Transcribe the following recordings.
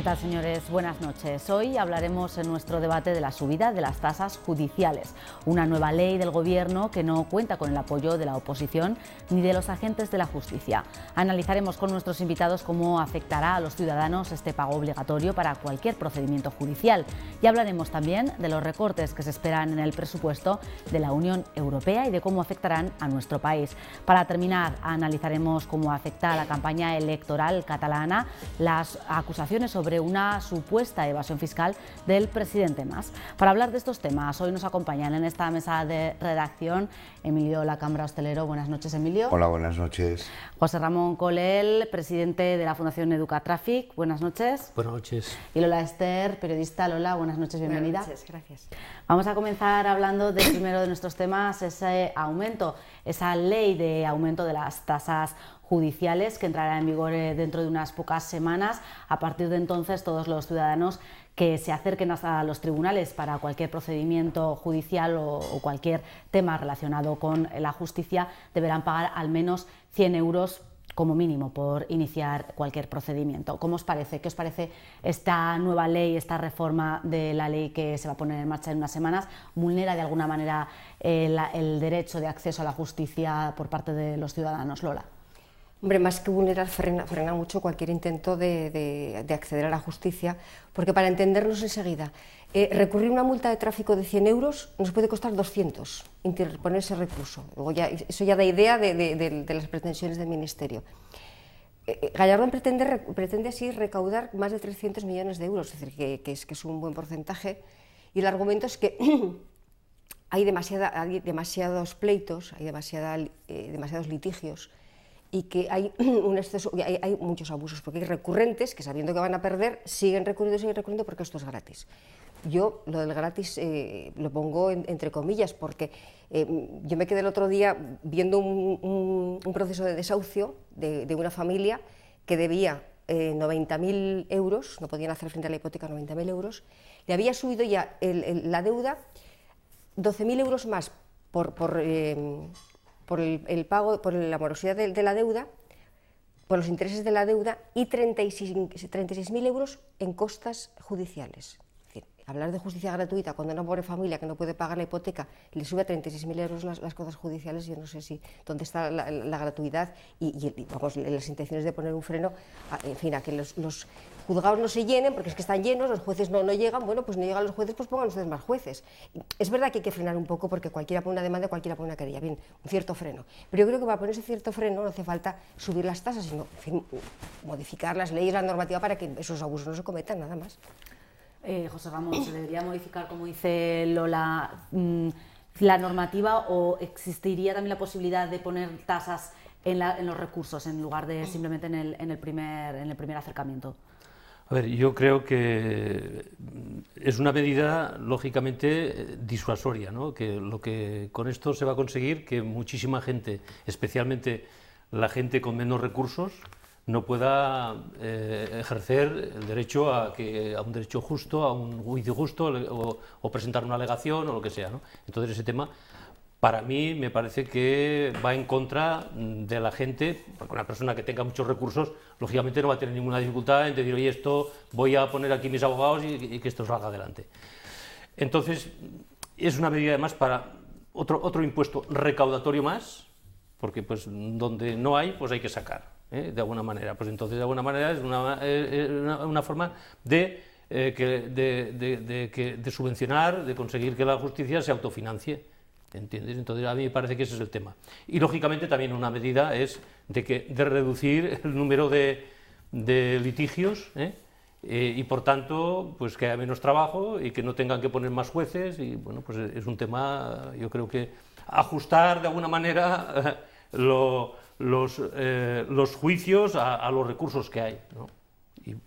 ¿Qué tal, señores? Buenas noches. Hoy hablaremos en nuestro debate de la subida de las tasas judiciales, una nueva ley del Gobierno que no cuenta con el apoyo de la oposición ni de los agentes de la justicia. Analizaremos con nuestros invitados cómo afectará a los ciudadanos este pago obligatorio para cualquier procedimiento judicial y hablaremos también de los recortes que se esperan en el presupuesto de la Unión Europea y de cómo afectarán a nuestro país. Para terminar, analizaremos cómo afecta a la campaña electoral catalana las acusaciones sobre una supuesta evasión fiscal del presidente Mas. Para hablar de estos temas, hoy nos acompañan en esta mesa de redacción Emilio Lacambra, hostelero. Buenas noches, Emilio. Hola, buenas noches. José Ramón Colel, presidente de la Fundación Educatraffic. Buenas noches. Buenas noches. Y Lola Ester, periodista. Lola, buenas noches, bienvenida. Buenas noches, gracias. Vamos a comenzar hablando del primero de nuestros temas, ese aumento, esa ley de aumento de las tasas judiciales que entrará en vigor dentro de unas pocas semanas. A partir de entonces, todos los ciudadanos que se acerquen a los tribunales para cualquier procedimiento judicial o cualquier tema relacionado con la justicia deberán pagar al menos 100 euros como mínimo por iniciar cualquier procedimiento. ¿Cómo os parece? ¿Qué os parece esta nueva ley, esta reforma de la ley que se va a poner en marcha en unas semanas? ¿Vulnera de alguna manera el derecho de acceso a la justicia por parte de los ciudadanos? Lola. Hombre, más que vulnerar, frena mucho cualquier intento de acceder a la justicia, porque para entendernos enseguida, recurrir una multa de tráfico de 100 euros nos puede costar 200, interponer ese recurso. Luego eso ya da idea de las pretensiones del Ministerio. Gallardón pretende así recaudar más de 300 millones de euros, es decir, que es un buen porcentaje, y el argumento es que hay demasiados pleitos, hay demasiados litigios, y que hay un exceso, hay muchos abusos, porque hay recurrentes que sabiendo que van a perder, siguen recurriendo porque esto es gratis. Yo lo del gratis lo pongo entre comillas, porque yo me quedé el otro día viendo un proceso de desahucio de una familia que debía 90.000 euros, no podían hacer frente a la hipoteca 90.000 euros, le había subido ya la deuda 12.000 euros más por el pago, por la morosidad de la deuda, por los intereses de la deuda y 36.000 euros en costas judiciales. Es decir, hablar de justicia gratuita cuando una pobre familia que no puede pagar la hipoteca le sube a 36.000 euros las costas judiciales, yo no sé dónde está la gratuidad y vamos, las intenciones de poner un freno, en fin, a que los juzgados no se llenen, porque es que están llenos, los jueces no llegan, bueno, pues no llegan los jueces, pues pongan ustedes más jueces. Es verdad que hay que frenar un poco, porque cualquiera pone una demanda, cualquiera pone una querella, bien, un cierto freno. Pero yo creo que para poner ese cierto freno no hace falta subir las tasas, sino, en fin, modificar las leyes, la normativa para que esos abusos no se cometan, nada más. José Ramón, ¿se debería modificar, como dice Lola, la normativa o existiría también la posibilidad de poner tasas en los recursos en lugar de simplemente en el primer acercamiento? A ver, yo creo que es una medida lógicamente disuasoria, ¿no? Que lo que con esto se va a conseguir que muchísima gente, especialmente la gente con menos recursos, no pueda ejercer el derecho a un derecho justo, a un juicio justo o presentar una alegación o lo que sea, ¿no? Entonces ese tema para mí me parece que va en contra de la gente, porque una persona que tenga muchos recursos lógicamente no va a tener ninguna dificultad en decir, oye, esto voy a poner aquí mis abogados y que esto salga adelante. Entonces es una medida además para otro impuesto recaudatorio más, porque pues donde no hay, pues hay que sacar. De alguna manera, pues entonces de alguna manera es una forma de subvencionar, de conseguir que la justicia se autofinancie, ¿entiendes? Entonces a mí me parece que ese es el tema. Y lógicamente también una medida es de reducir el número de litigios, y por tanto pues que haya menos trabajo y que no tengan que poner más jueces y bueno, pues es un tema, yo creo que ajustar de alguna manera los juicios a los recursos que hay, ¿no?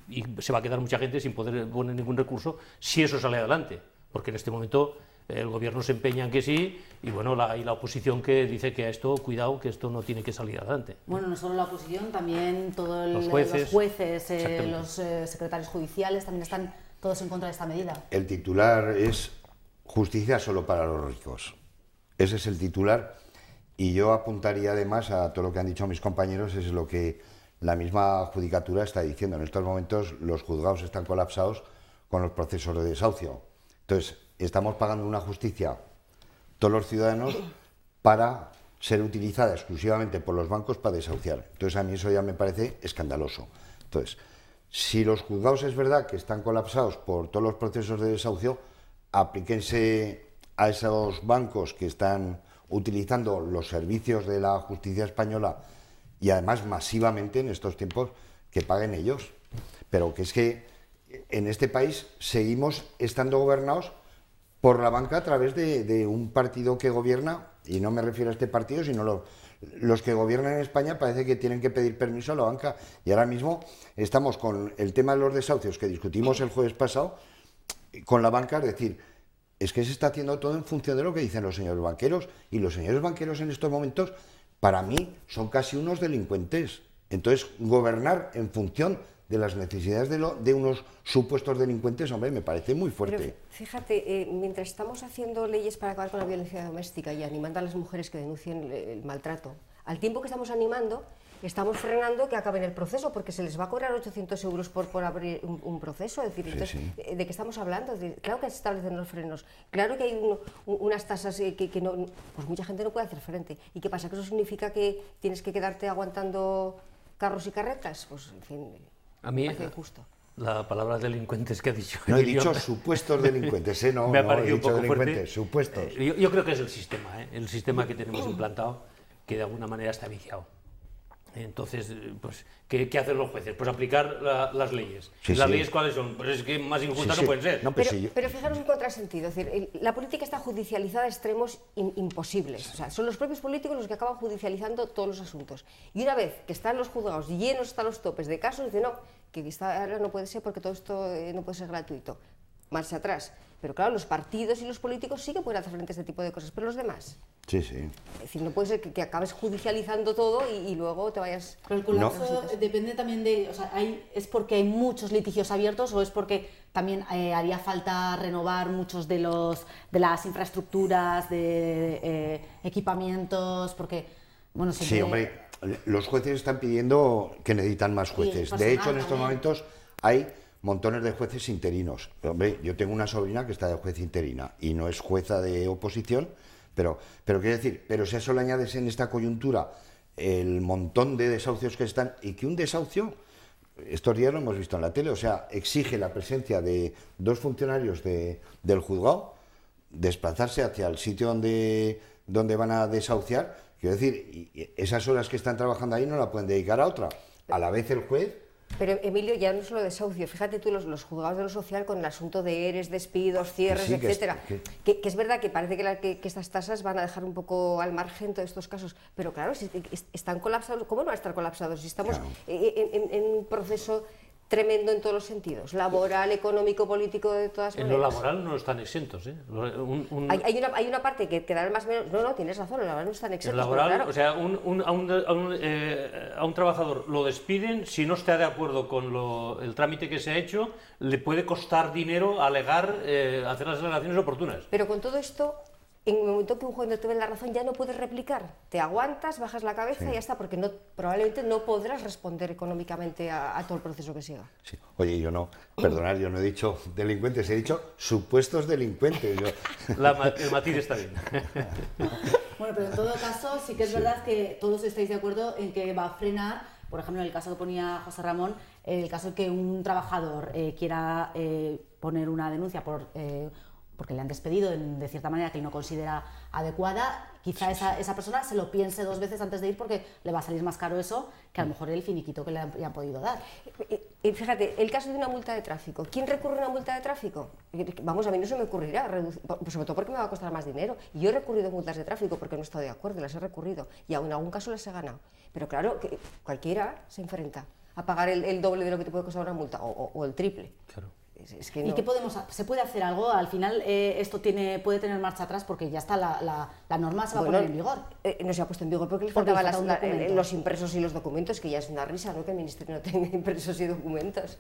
Y se va a quedar mucha gente sin poder poner ningún recurso si eso sale adelante, porque en este momento el gobierno se empeña en que sí y bueno, y la oposición que dice que a esto, cuidado, que esto no tiene que salir adelante. Bueno, no solo la oposición, también todos los jueces, los secretarios judiciales también están todos en contra de esta medida. El titular es justicia solo para los ricos. Ese es el titular. Y yo apuntaría además a todo lo que han dicho mis compañeros, es lo que la misma judicatura está diciendo, en estos momentos los juzgados están colapsados con los procesos de desahucio. Entonces, estamos pagando una justicia, todos los ciudadanos, para ser utilizada exclusivamente por los bancos para desahuciar. Entonces, a mí eso ya me parece escandaloso. Entonces, si los juzgados es verdad que están colapsados por todos los procesos de desahucio, aplíquense a esos bancos que están utilizando los servicios de la justicia española y además masivamente en estos tiempos, que paguen ellos. Pero que es que en este país seguimos estando gobernados por la banca a través de un partido que gobierna, y no me refiero a este partido, sino los que gobiernan en España parece que tienen que pedir permiso a la banca. Y ahora mismo estamos con el tema de los desahucios que discutimos el jueves pasado, con la banca, es decir, es que se está haciendo todo en función de lo que dicen los señores banqueros, y los señores banqueros en estos momentos, para mí, son casi unos delincuentes. Entonces, gobernar en función de las necesidades de unos supuestos delincuentes, hombre, me parece muy fuerte. Pero fíjate, mientras estamos haciendo leyes para acabar con la violencia doméstica y animando a las mujeres que denuncien el maltrato, al tiempo que estamos animando, estamos frenando que acaben el proceso, porque se les va a cobrar 800 euros por abrir un proceso. Es decir, entonces, ¿de qué estamos hablando? Claro que se establecen los frenos, claro que hay unas tasas que no, pues mucha gente no puede hacer frente. ¿Y qué pasa? ¿Que eso significa que tienes que quedarte aguantando carros y carretas? Pues, en fin, a mí, me parece injusto. La palabra delincuentes que ha dicho... No he dicho supuestos delincuentes, no, me ha no parecido he dicho un poco delincuentes, fuerte. supuestos. Yo creo que es el sistema que tenemos implantado, que de alguna manera está viciado. Entonces, pues, ¿qué hacen los jueces? Pues aplicar las leyes. Sí, ¿Las sí. leyes cuáles son? Pues es que más injustas no pueden ser. No, pero fijaros un contrasentido, es decir, la política está judicializada a extremos imposibles. O sea, son los propios políticos los que acaban judicializando todos los asuntos. Y una vez que están los juzgados llenos hasta los topes de casos, dicen, no, que ahora no puede ser porque todo esto no puede ser gratuito. Marcha atrás. Pero claro, los partidos y los políticos sí que pueden hacer frente a este tipo de cosas, pero los demás... Sí, sí. Es decir, no puede ser que acabes judicializando todo y luego te vayas... Pero el colapso depende también de... O sea, ¿es porque hay muchos litigios abiertos o es porque también haría falta renovar muchos de las infraestructuras, de equipamientos? Porque, bueno, siempre... Sí, hombre, los jueces están pidiendo que necesitan más jueces. Sí, de hecho, en estos también. momentos hay montones de jueces interinos. Hombre, yo tengo una sobrina que está de juez interina y no es jueza de oposición, pero quiero decir, pero si a eso le añades en esta coyuntura el montón de desahucios que están, y que un desahucio, estos días lo hemos visto en la tele, o sea, exige la presencia de 2 funcionarios del juzgado, desplazarse hacia el sitio donde van a desahuciar, quiero decir, y esas horas que están trabajando ahí no la pueden dedicar a otra. A la vez el juez... Pero, Emilio, ya no es solo desahucio. Fíjate tú los juzgados de lo social con el asunto de ERES, despidos, cierres, sí, etcétera. Que es verdad que parece que estas tasas van a dejar un poco al margen todos estos casos. Pero claro, si están colapsados, ¿cómo no van a estar colapsados? Si estamos en un proceso tremendo en todos los sentidos, laboral, económico, político, de todas maneras. En lo laboral no están exentos, ¿eh? Hay una parte que dará más o menos... No, tienes razón, en lo laboral no están exentos. En laboral, claro. o sea, a un trabajador lo despiden, si no está de acuerdo con el trámite que se ha hecho, le puede costar dinero alegar, hacer las alegaciones oportunas. Pero con todo esto, en el momento que un juez no te ve la razón, ya no puedes replicar. Te aguantas, bajas la cabeza y ya está, porque probablemente no podrás responder económicamente a todo el proceso que siga. Sí. Oye, yo no he dicho delincuentes, he dicho supuestos delincuentes. El matiz está bien. Bueno, pero en todo caso sí que es verdad que todos estáis de acuerdo en que va a frenar, por ejemplo, en el caso que ponía José Ramón, el caso de que un trabajador quiera poner una denuncia porque le han despedido de cierta manera que él no considera adecuada, quizá esa persona se lo piense 2 veces antes de ir porque le va a salir más caro eso que a lo mejor el finiquito que le han podido dar. Y fíjate, el caso de una multa de tráfico. ¿Quién recurre a una multa de tráfico? Vamos, a mí no se me ocurrirá, sobre todo porque me va a costar más dinero. Y yo he recurrido a multas de tráfico porque no he estado de acuerdo, las he recurrido. Y aún en algún caso las he ganado. Pero claro, que cualquiera se enfrenta a pagar el doble de lo que te puede costar una multa, o el triple. Claro. Es que no. ¿Y qué se puede hacer algo? Al final esto puede tener marcha atrás porque ya está la norma se va a poner en vigor. No se ha puesto en vigor porque les faltaban los impresos y los documentos, que ya es una risa, ¿no? Que el Ministerio no tenga impresos y documentos.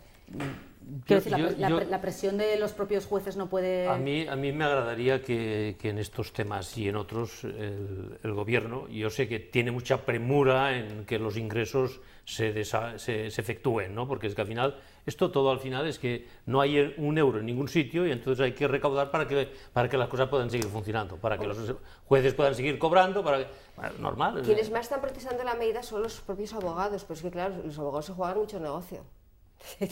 Quiero decir, la presión de los propios jueces no puede... A mí me agradaría que en estos temas y en otros el Gobierno, yo sé que tiene mucha premura en que los ingresos se efectúen, ¿no? Porque es que al final, todo al final es que no hay un euro en ningún sitio y entonces hay que recaudar para que las cosas puedan seguir funcionando, para que los jueces puedan seguir cobrando, normal. Quienes más están protestando la medida son los propios abogados, pero es que claro, los abogados se juegan mucho negocio.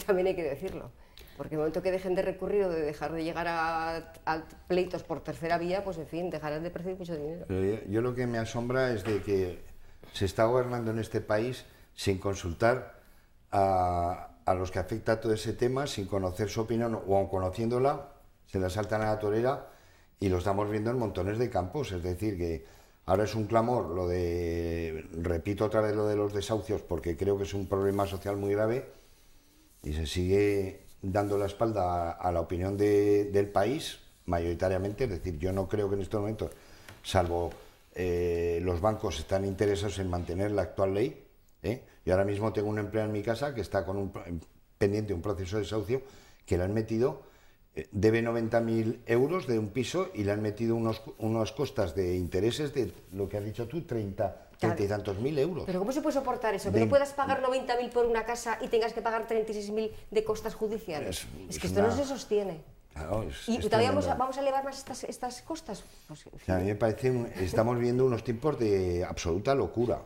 También hay que decirlo, porque en el momento que dejen de recurrir o de dejar de llegar a pleitos por tercera vía, pues en fin, dejarán de percibir mucho dinero. Pero yo lo que me asombra es de que se está gobernando en este país sin consultar a los que afecta todo ese tema, sin conocer su opinión, o aun conociéndola, se la saltan a la torera y lo estamos viendo en montones de campos. Es decir, que ahora es un clamor repito otra vez lo de los desahucios, porque creo que es un problema social muy grave, y se sigue dando la espalda a la opinión del país, mayoritariamente. Es decir, yo no creo que en estos momentos, salvo los bancos están interesados en mantener la actual ley. Yo ahora mismo tengo un empleado en mi casa que está pendiente un proceso de desahucio, que le han metido, debe 90.000 euros de un piso y le han metido unas costas de intereses de lo que has dicho tú, 30 y tantos mil euros. Pero ¿cómo se puede soportar eso? Que no puedas pagar 90.000 por una casa y tengas que pagar 36.000 de costas judiciales. Es que esto no se sostiene. Claro, ¿Y todavía vamos a elevar más estas costas? Pues, a mí me parece, estamos viendo unos tiempos de absoluta locura,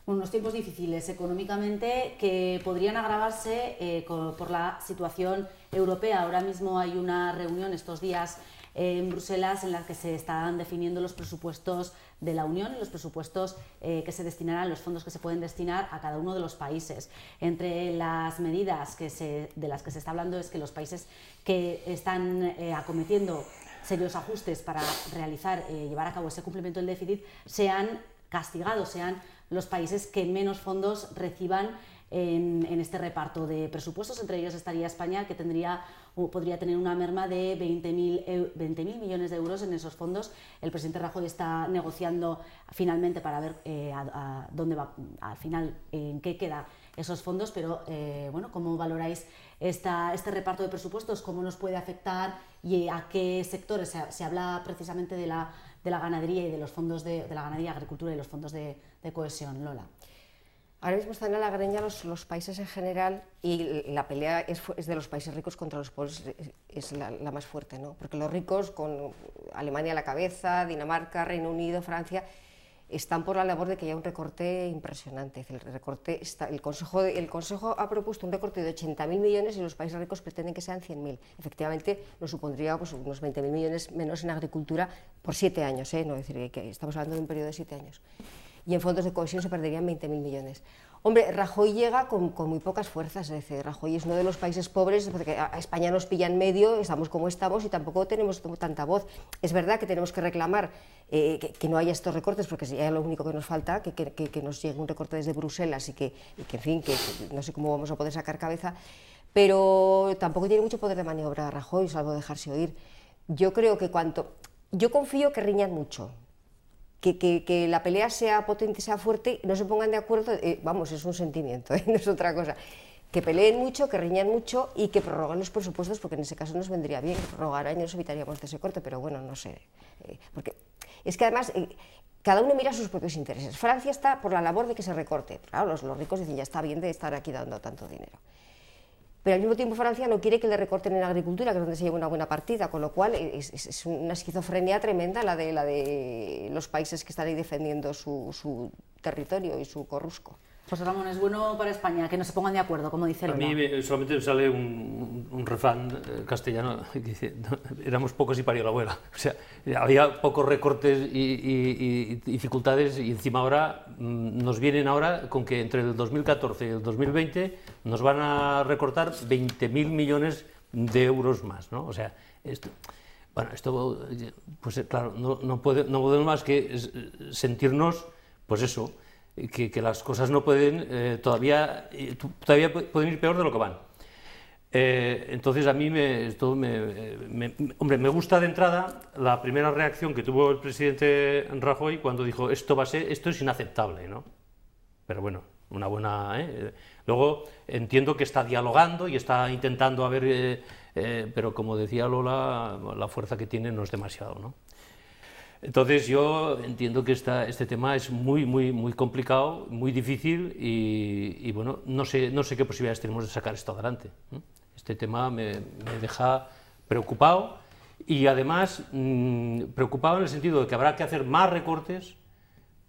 Unos tiempos difíciles económicamente que podrían agravarse por la situación europea. Ahora mismo hay una reunión estos días en Bruselas en la que se están definiendo los presupuestos de la Unión y los presupuestos que se destinarán, los fondos que se pueden destinar a cada uno de los países. Entre las medidas de las que se está hablando es que los países que están acometiendo serios ajustes para llevar a cabo ese cumplimiento del déficit sean castigados, sean los países que menos fondos reciban en este reparto de presupuestos. Entre ellos estaría España, que podría tener una merma de 20.000 millones de euros en esos fondos. El presidente Rajoy está negociando finalmente para ver a dónde va, al final, en qué queda esos fondos, pero bueno, ¿cómo valoráis este reparto de presupuestos? ¿Cómo nos puede afectar y a qué sectores? Se habla precisamente de la ganadería y de los fondos de la ganadería, agricultura y los fondos de cohesión. Lola. Ahora mismo están en la greña los países en general, y la pelea es de los países ricos contra los pobres, es la más fuerte, ¿no? Porque los ricos, con Alemania a la cabeza, Dinamarca, Reino Unido, Francia, están por la labor de que haya un recorte impresionante. El Consejo ha propuesto un recorte de 80.000 millones y los países ricos pretenden que sean 100.000. Efectivamente, nos supondría pues, unos 20.000 millones menos en agricultura por 7 años, ¿eh? No, es decir, que estamos hablando de un periodo de 7 años. Y en fondos de cohesión se perderían 20.000 millones. Hombre, Rajoy llega con muy pocas fuerzas, es decir, Rajoy es uno de los países pobres, porque a España nos pilla en medio, estamos como estamos y tampoco tenemos tanta voz. Es verdad que tenemos que reclamar que no haya estos recortes, porque ya es lo único que nos falta, que nos llegue un recorte desde Bruselas y que en fin, que no sé cómo vamos a poder sacar cabeza, pero tampoco tiene mucho poder de maniobra Rajoy, salvo dejarse oír. Yo creo que yo confío que riñan mucho. Que la pelea sea potente, sea fuerte, no se pongan de acuerdo, vamos, es un sentimiento, no es otra cosa. Que peleen mucho, que riñan mucho y que prorroguen los presupuestos, porque en ese caso nos vendría bien, que prorrogaran y nos evitaríamos de ese corte, pero bueno, no sé. Porque es que además cada uno mira sus propios intereses. Francia está por la labor de que se recorte. Claro, los ricos dicen, ya está bien de estar aquí dando tanto dinero. Pero al mismo tiempo Francia no quiere que le recorten en agricultura, que es donde se lleva una buena partida, con lo cual es una esquizofrenia tremenda la de los países que están ahí defendiendo su territorio y su corrusco. Pues Ramón, es bueno para España que no se pongan de acuerdo, como dice Lola. A mí solamente me sale un refrán castellano que dice, éramos pocos y parió la abuela. O sea, había pocos recortes y dificultades, y encima ahora nos vienen ahora con que entre el 2014 y el 2020 nos van a recortar 20.000 millones de euros más, ¿no? O sea, esto, pues claro, no podemos más que sentirnos, pues eso, que las cosas no pueden, todavía pueden ir peor de lo que van. Entonces a mí hombre, me gusta de entrada la primera reacción que tuvo el presidente Rajoy cuando dijo esto es inaceptable, ¿no? Pero bueno, una buena... Luego entiendo que está dialogando y está intentando pero como decía Lola, la fuerza que tiene no es demasiado, ¿no? Entonces yo entiendo que este tema es muy complicado, muy difícil y bueno, no sé qué posibilidades tenemos de sacar esto adelante. Este tema me deja preocupado y además preocupado en el sentido de que habrá que hacer más recortes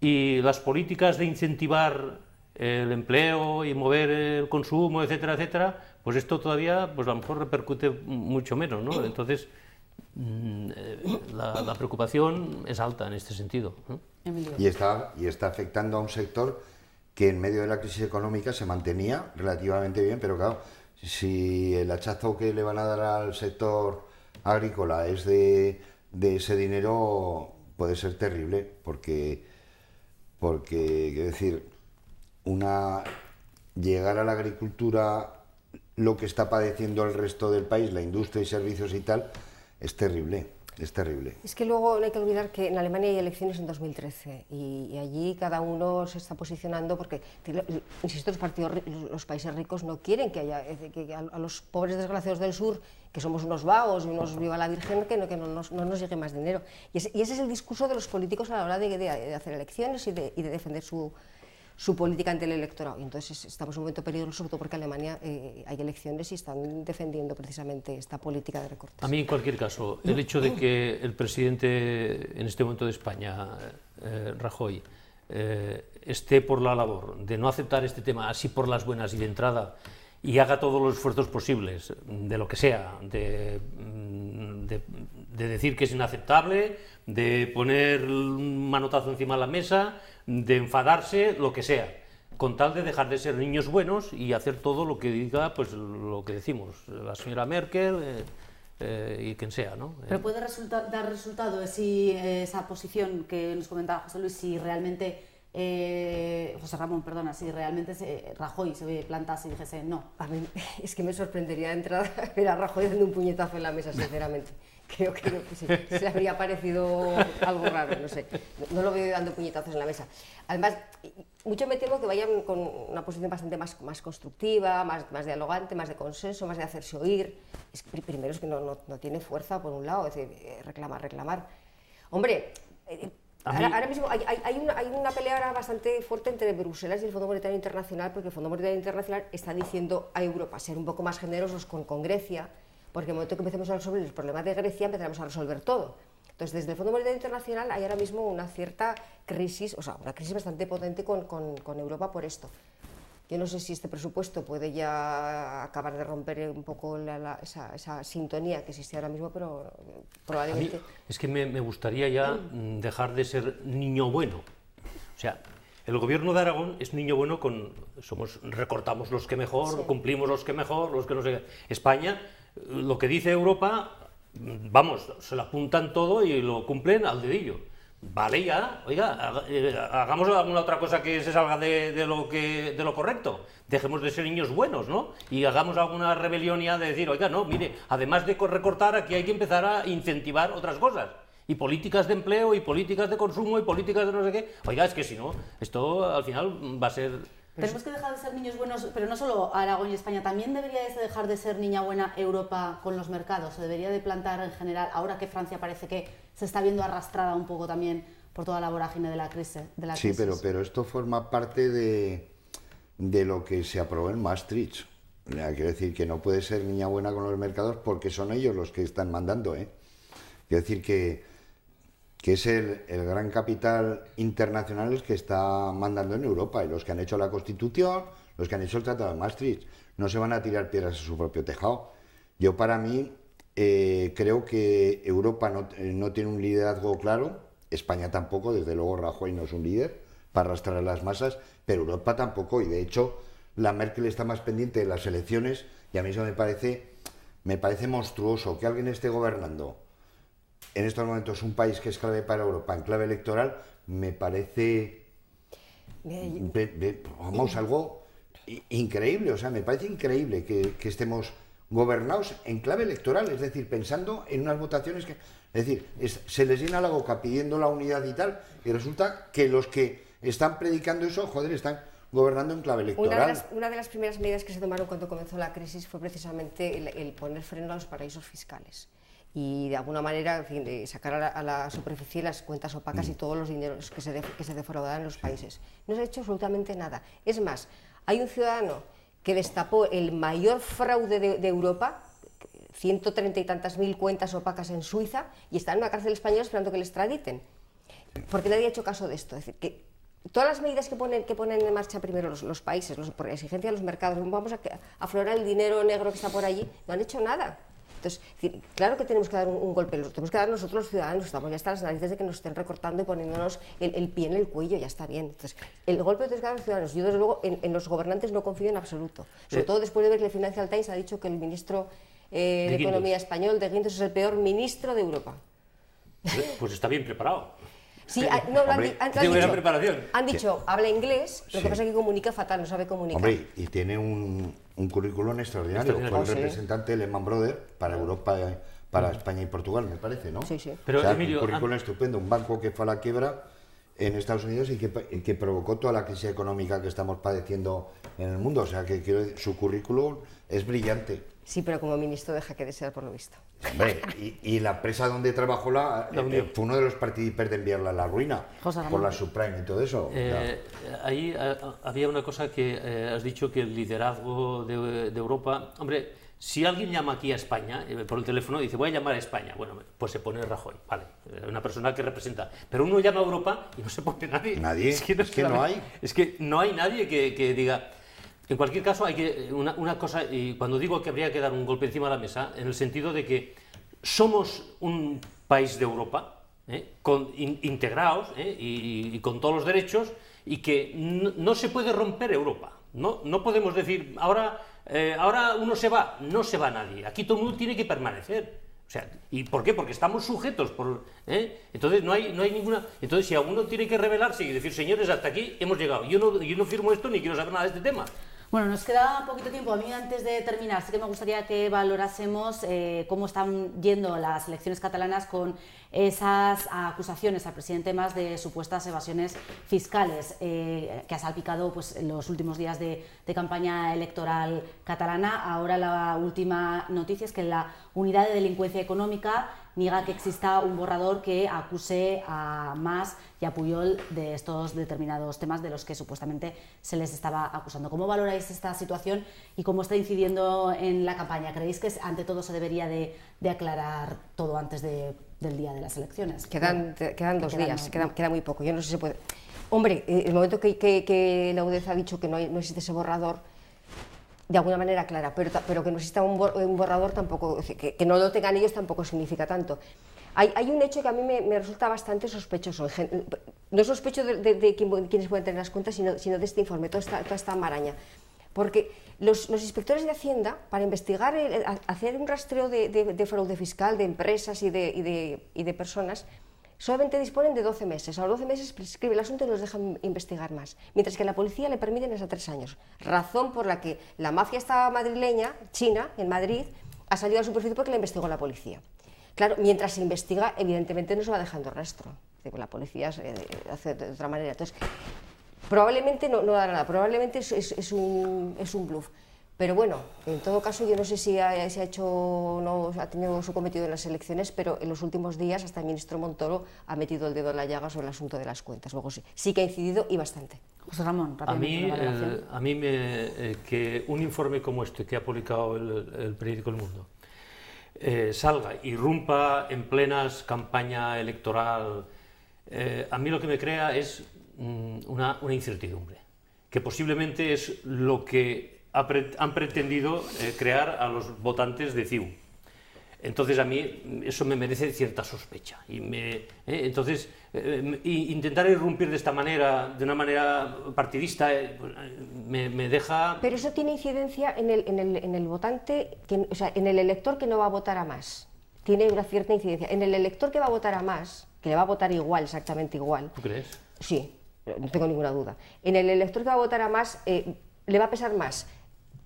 y las políticas de incentivar el empleo y mover el consumo, etcétera, etcétera, pues esto todavía pues a lo mejor repercute mucho menos, ¿no? Entonces la preocupación es alta en este sentido, ¿no? Y está afectando a un sector que en medio de la crisis económica se mantenía relativamente bien, pero claro, si el hachazo que le van a dar al sector agrícola es de ese dinero, puede ser terrible, porque quiero decir, llegar a la agricultura, lo que está padeciendo el resto del país, la industria y servicios y tal, es terrible, es terrible. Es que luego no hay que olvidar que en Alemania hay elecciones en 2013 y allí cada uno se está posicionando porque, insisto, los países ricos no quieren que haya, que a los pobres desgraciados del sur, que somos unos vagos y unos viva la Virgen, que no nos llegue más dinero. Y ese es el discurso de los políticos a la hora de hacer elecciones y de defender su política ante el electorado. Y entonces estamos en un momento peligroso, sobre todo porque en Alemania hay elecciones y están defendiendo precisamente esta política de recortes. A mí, en cualquier caso, el hecho de que el presidente en este momento de España, Rajoy, esté por la labor de no aceptar este tema así por las buenas y de entrada y haga todos los esfuerzos posibles, de lo que sea, de decir que es inaceptable, de poner un manotazo encima de la mesa, de enfadarse, lo que sea, con tal de dejar de ser niños buenos y hacer todo lo que diga, pues lo que decimos, la señora Merkel y quien sea, ¿no? Pero puede dar resultado esa posición que nos comentaba José Luis, si realmente José Ramón, perdona, si realmente Rajoy se plantase y dijese no. A mí es que me sorprendería de entrada ver a Rajoy dando un puñetazo en la mesa, sinceramente. Creo que sí, se le habría parecido algo raro, no sé, no lo veo dando puñetazos en la mesa. Además, mucho me temo que vayan con una posición bastante más constructiva, más dialogante, más de consenso, más de hacerse oír. Primero es que no tiene fuerza, por un lado, es decir, reclamar. Hombre, ahora mismo hay una pelea ahora bastante fuerte entre Bruselas y el Fondo Monetario Internacional, porque el Fondo Monetario Internacional está diciendo a Europa ser un poco más generosos con Grecia, porque en el momento que empecemos a resolver los problemas de Grecia, empezaremos a resolver todo. Entonces, desde el Fondo Monetario Internacional hay ahora mismo una cierta crisis, o sea, una crisis bastante potente con Europa por esto. Yo no sé si este presupuesto puede ya acabar de romper un poco esa sintonía que existe ahora mismo, pero probablemente... Es que me gustaría ya dejar de ser niño bueno. O sea, el gobierno de Aragón es niño bueno recortamos los que mejor, sí, cumplimos los que mejor, los que no sé. España, lo que dice Europa, vamos, se lo apuntan todo y lo cumplen al dedillo. Vale ya, oiga, hagamos alguna otra cosa que se salga de lo correcto. Dejemos de ser niños buenos, ¿no? Y hagamos alguna rebelión ya de decir, oiga, no, mire, además de recortar, aquí hay que empezar a incentivar otras cosas. Y políticas de empleo, y políticas de consumo, y políticas de no sé qué. Oiga, es que si no, esto al final va a ser... Tenemos que dejar de ser niños buenos, pero no solo Aragón y España, también debería dejar de ser niña buena Europa con los mercados, se debería de plantar en general, ahora que Francia parece que se está viendo arrastrada un poco también por toda la vorágine de la crisis. Sí, pero esto forma parte de lo que se aprobó en Maastricht. Quiero decir que no puede ser niña buena con los mercados porque son ellos los que están mandando, ¿eh? Quiero decir que es el gran capital internacional el que está mandando en Europa, y los que han hecho la Constitución, los que han hecho el Tratado de Maastricht, no se van a tirar piedras a su propio tejado. Yo, para mí, creo que Europa no tiene un liderazgo claro, España tampoco, desde luego Rajoy no es un líder para arrastrar a las masas, pero Europa tampoco, y de hecho la Merkel está más pendiente de las elecciones, y a mí eso me parece monstruoso que alguien esté gobernando en estos momentos un país que es clave para Europa en clave electoral. Me parece algo increíble, o sea, me parece increíble que estemos gobernados en clave electoral, es decir, pensando en unas votaciones que... Es decir, se les llena la boca pidiendo la unidad y tal, y resulta que los que están predicando eso, joder, están gobernando en clave electoral. Una de las primeras medidas que se tomaron cuando comenzó la crisis fue precisamente el poner freno a los paraísos fiscales. Y de alguna manera, en fin, de sacar a la superficie las cuentas opacas y todos los dineros que se defraudaban en los países. No se ha hecho absolutamente nada. Es más, hay un ciudadano que destapó el mayor fraude de Europa, 130 y tantas mil cuentas opacas en Suiza, y está en una cárcel española esperando que le extraditen. Porque nadie ha hecho caso de esto. Es decir, que todas las medidas que ponen en marcha primero los países, por exigencia de los mercados, vamos a aflorar el dinero negro que está por allí, no han hecho nada. Entonces, claro que tenemos que dar un golpe, lo tenemos que dar nosotros los ciudadanos, estamos ya hasta las narices de que nos estén recortando y poniéndonos el pie en el cuello, ya está bien. Entonces, el golpe lo tenemos que dar los ciudadanos. Yo, desde luego, en los gobernantes no confío en absoluto. Sobre todo después de ver que el Financial Times ha dicho que el ministro de Economía español, de Guindos, es el peor ministro de Europa. Pues está bien preparado. Sí, no, han dicho, habla inglés, lo que pasa es que comunica fatal, no sabe comunicar. Hombre, y tiene un currículum extraordinario. Fue el representante de Lehman Brothers para Europa, para España y Portugal, me parece, ¿no? Sí, sí. Pero, o sea, Emilio, un currículum estupendo, un banco que fue a la quiebra en Estados Unidos y que provocó toda la crisis económica que estamos padeciendo en el mundo. O sea, que su currículum es brillante. Sí, pero como ministro deja que desear, por lo visto. Hombre, y la empresa donde trabajó fue uno de los partícipes de enviarla a la ruina, por la subprime y todo eso. Ahí había una cosa que has dicho, que el liderazgo de Europa... Hombre, si alguien llama aquí a España, por el teléfono, dice, voy a llamar a España, bueno, pues se pone Rajoy, vale, una persona que representa. Pero uno llama a Europa y no se pone nadie. Nadie, es que no hay. Es que no hay nadie que diga... En cualquier caso, hay que una cosa, y cuando digo que habría que dar un golpe encima de la mesa, en el sentido de que somos un país de Europa, integrados y con todos los derechos, y que no se puede romper Europa. No podemos decir, ahora uno se va, no se va nadie, aquí todo el mundo tiene que permanecer. O sea, ¿y por qué? Porque estamos sujetos, entonces no hay ninguna... Entonces, si alguno tiene que rebelarse y decir, señores, hasta aquí hemos llegado, yo no firmo esto ni quiero saber nada de este tema. Bueno, nos queda poquito tiempo. A mí, antes de terminar, sí que me gustaría que valorásemos cómo están yendo las elecciones catalanas con esas acusaciones al presidente Mas de supuestas evasiones fiscales que ha salpicado pues, en los últimos días de campaña electoral catalana. Ahora la última noticia es que la Unidad de Delincuencia Económica niega que exista un borrador que acuse a Mas y a Pujol de estos determinados temas de los que supuestamente se les estaba acusando. ¿Cómo valoráis esta situación y cómo está incidiendo en la campaña? ¿Creéis que ante todo se debería de aclarar todo antes del día de las elecciones? Quedan 2 días, queda muy poco. Yo no sé si se puede... Hombre, el momento que la UDEF ha dicho que no existe ese borrador, de alguna manera clara, pero que no exista un borrador tampoco, que no lo tengan ellos tampoco significa tanto. Hay un hecho que a mí me resulta bastante sospechoso. No sospecho de quienes pueden tener las cuentas, sino de este informe, toda esta maraña. Porque los inspectores de Hacienda, para investigar, hacer un rastreo de fraude fiscal, de empresas y de personas, solamente disponen de 12 meses. A los 12 meses prescribe el asunto y nos dejan investigar más. Mientras que a la policía le permiten hasta 3 años. Razón por la que la mafia esta madrileña, china, en Madrid, ha salido a la superficie porque la investigó la policía. Claro, mientras se investiga, evidentemente no se va dejando rastro. La policía hace de otra manera. Entonces, probablemente no dará nada, probablemente es un bluff. Pero bueno, en todo caso, yo no sé si se ha hecho o no ha tenido su cometido en las elecciones, pero en los últimos días hasta el ministro Montoro ha metido el dedo en la llaga sobre el asunto de las cuentas. Luego sí que ha incidido y bastante. José Ramón, rápidamente. A mí que un informe como este que ha publicado el periódico El Mundo salga, irrumpa en plenas campaña electoral, a mí lo que me crea es una incertidumbre, que posiblemente es lo que han pretendido crear a los votantes de CiU. Entonces a mí eso me merece cierta sospecha. Entonces intentar irrumpir de esta manera, de una manera partidista, me deja... Pero eso tiene incidencia en el votante, o sea, en el elector que no va a votar a Mas. Tiene una cierta incidencia. En el elector que va a votar a Mas, que le va a votar igual, exactamente igual... ¿Tú crees? Sí, no tengo ninguna duda. En el elector que va a votar a Mas le va a pesar más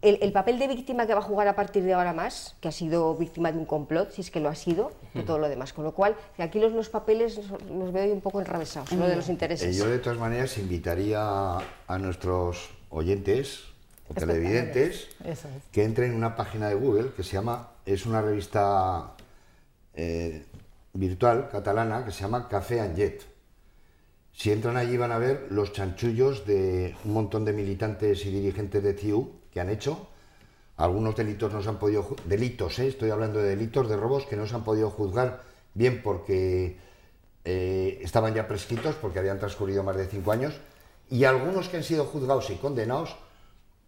el papel de víctima que va a jugar a partir de ahora más, que ha sido víctima de un complot, si es que lo ha sido, de todo lo demás. Con lo cual, aquí los papeles los veo un poco enrevesados, lo de los intereses. Yo de todas maneras invitaría a nuestros oyentes o televidentes que entren en una página de Google que se llama, es una revista virtual catalana que se llama Café and Jet. Si entran allí van a ver los chanchullos de un montón de militantes y dirigentes de CiU que han hecho. Algunos delitos no se han podido estoy hablando de delitos, de robos que no se han podido juzgar, bien porque estaban ya prescritos, porque habían transcurrido más de 5 años, y algunos que han sido juzgados y condenados,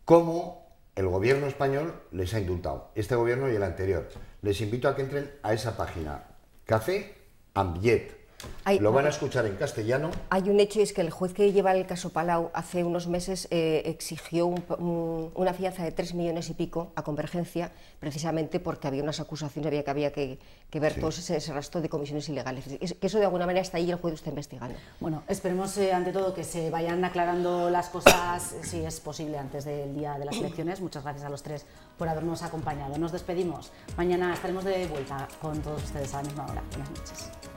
como el gobierno español les ha indultado, este gobierno y el anterior. Les invito a que entren a esa página, Café and Jet. Lo van a escuchar en castellano. Hay un hecho, y es que el juez que lleva el caso Palau hace unos meses exigió una fianza de 3 millones y pico a Convergencia, precisamente porque había unas acusaciones, había que ver todo ese rastro de comisiones ilegales. Que eso de alguna manera está ahí y el juez está investigando. Bueno, esperemos ante todo que se vayan aclarando las cosas, si es posible, antes del día de las elecciones. Muchas gracias a los tres por habernos acompañado. Nos despedimos. Mañana estaremos de vuelta con todos ustedes a la misma hora. Buenas noches.